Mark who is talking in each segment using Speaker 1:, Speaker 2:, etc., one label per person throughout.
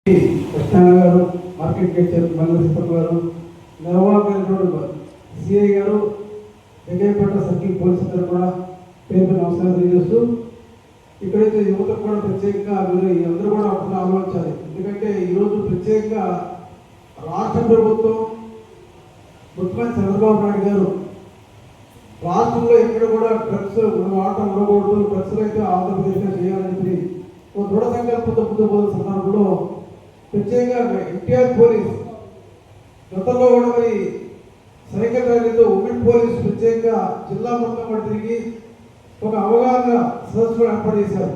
Speaker 1: కృష్ణారావు గారు, market gate chairman Malleswara గారు, నిర్వాహకులు సిఐ గారు, జగేపేట సర్కిల్ పోలీసు గారు కూడా పేరు నమస్కారం తెలియజేస్తూ, ఇక్కడైతే యువతకు కూడా ప్రత్యేకంగా అందరూ కూడా అప్పుడు ఆలోచించాలి. ఎందుకంటే ఈరోజు ప్రత్యేకంగా రాష్ట్ర ప్రభుత్వం ముఖ్యమంత్రి చంద్రబాబు నాయుడు గారు రాష్ట్రంలో ఎక్కడ కూడా డ్రగ్స్ వాడటం ఉండకూడదు, డ్రగ్స్ అయితే ఆంధ్రప్రదేశ్లో చేయాలని చెప్పి ఒక దృఢ సంకల్పంతో ముందుకు సందర్భంలో ప్రత్యేకంగా ఎన్టీఆర్ పోలీస్ గతంలో కూడా మరి సైకిల్ ర్యాలీతో ఉమెన్ పోలీస్ ప్రత్యేకంగా జిల్లా మొత్తం కూడా తిరిగి ఒక అవగాహన సదస్సు ఏర్పాటు చేశారు.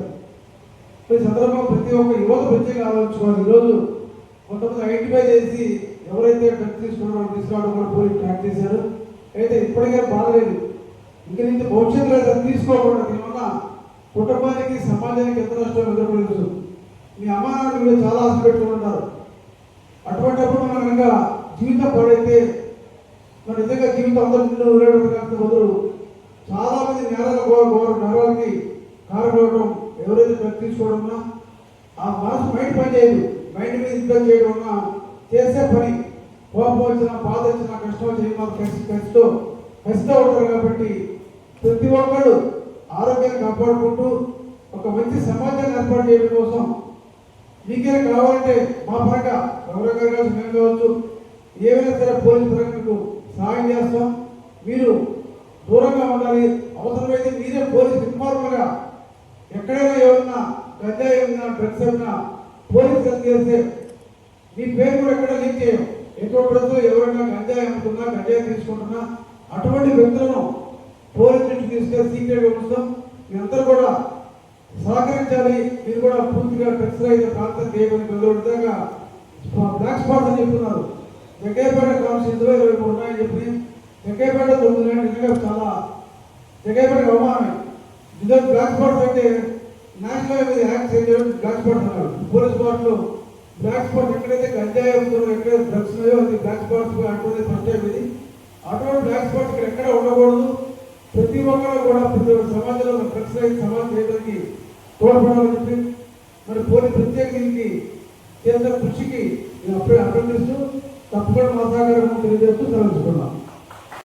Speaker 1: ఈ సందర్భంగా ప్రతి ఒక్క యువత ప్రత్యేకంగా ఆలోచించుకోవాలి. ఈరోజు కొంతమంది ఐడెంటిఫై చేసి ఎవరైతే డ్రగ్స్ తీసుకురావడం కూడా పోలీసు ట్రాక్ చేశారు. అయితే ఇప్పటికే బాధలేదు, ఇంక నుంచి భవిష్యత్తులో తీసుకోకుండా దీనివల్ల కుటుంబానికి సమాజానికి ఎంత నష్టం ఎదుర్కొలేదు. మీ అమ్మా నాన్న మీరు చాలా ఆశ పెట్టుకుని ఉంటారు. అటువంటిప్పుడు మనం కనుక జీవితం పాడైతే మన నిజంగా జీవితం అందరూ బదులు చాలా మంది నేరాలకి కారణం ఎవరైతే డ్రగ్ తీసుకోవడం ఆ మనసు మైండ్ పని చేయదు. మైండ్ మీద ఇబ్బంది చేయడం వల్ల చేసే పని కోపం వచ్చినా బాధ వచ్చినా కష్టం వచ్చిన కసితో ఉంటారు. కాబట్టి ప్రతి ఒక్కళ్ళు ఆరోగ్యాన్ని కాపాడుకుంటూ ఒక మంచి సమాజాన్ని ఏర్పాటు చేయడం కోసం మీకే కావాలంటే మా పరంగా గౌరవంగా మేము కావచ్చు, ఏమైనా సరే పోలీసు పరంగా మీకు సహాయం చేస్తాం. మీరు దూరంగా ఉండాలి. అవసరమైతే మీరే పోలీసు ఇన్ఫార్మర్గా ఎక్కడైనా ఏమన్నా గంజా ఏమన్నా డ్రగ్స్ ఏమన్నా పోలీసు చేస్తే మీ పేరు కూడా ఎక్కడ లీక్ చేయం. ఎటువంటి ఎవరైనా గంజాయి అమ్ముతున్నా గంజాయి తీసుకుంటున్నా అటువంటి వ్యక్తులను పోలీసు నుంచి తీసుకెళ్ళి సీక్రెట్గా ఉంచుతాం. మీరందరూ కూడా సహకరించాలి. మీరు కూడా పూర్తిగా డ్రగ్స్ అయితే ప్రాంతం చేయమని విధంగా బ్లాక్ స్పాట్స్ అని చెప్తున్నారు. జగ్గయ్యపేట కాన్స్టిట్యూన్సీలో 23 ఉన్నాయని చెప్పి జగ్గయ్యపేట 9 నిజంగా చాలా జగ్గయ్యపేట అవమానమే. నిజంగా బ్లాక్ స్పాట్స్ అంటే నేషనల్ మీద యాక్ట్ చేయడం బ్లాక్ స్పాట్స్ అన్నారు. పోలీస్ స్పాట్లు బ్లాక్ స్పాట్ ఎక్కడైతే గంజాయి అమ్ముతున్నారో ఎక్కడైతే డ్రగ్స్ ఉన్నాయో అది బ్లాక్ స్పాట్స్ అటువంటి ఫస్ట్ టైం ఇది. అటువంటి బ్లాక్ స్పాట్స్ ఇక్కడ ఎక్కడ ఉండకూడదు. ప్రతి ఒక్కరు కూడా ప్రతి సమాజంలో డ్రగ్స్ అయితే సమాజం చేయడానికి తోడ్పడాలని చెప్పి మరి పోలీసు ప్రత్యేక దీనికి చేసిన కృషికి నేను అభినందిస్తూ తప్పకుండా మా సహకారం తెలియజేస్తూ సెలవుకున్నాను.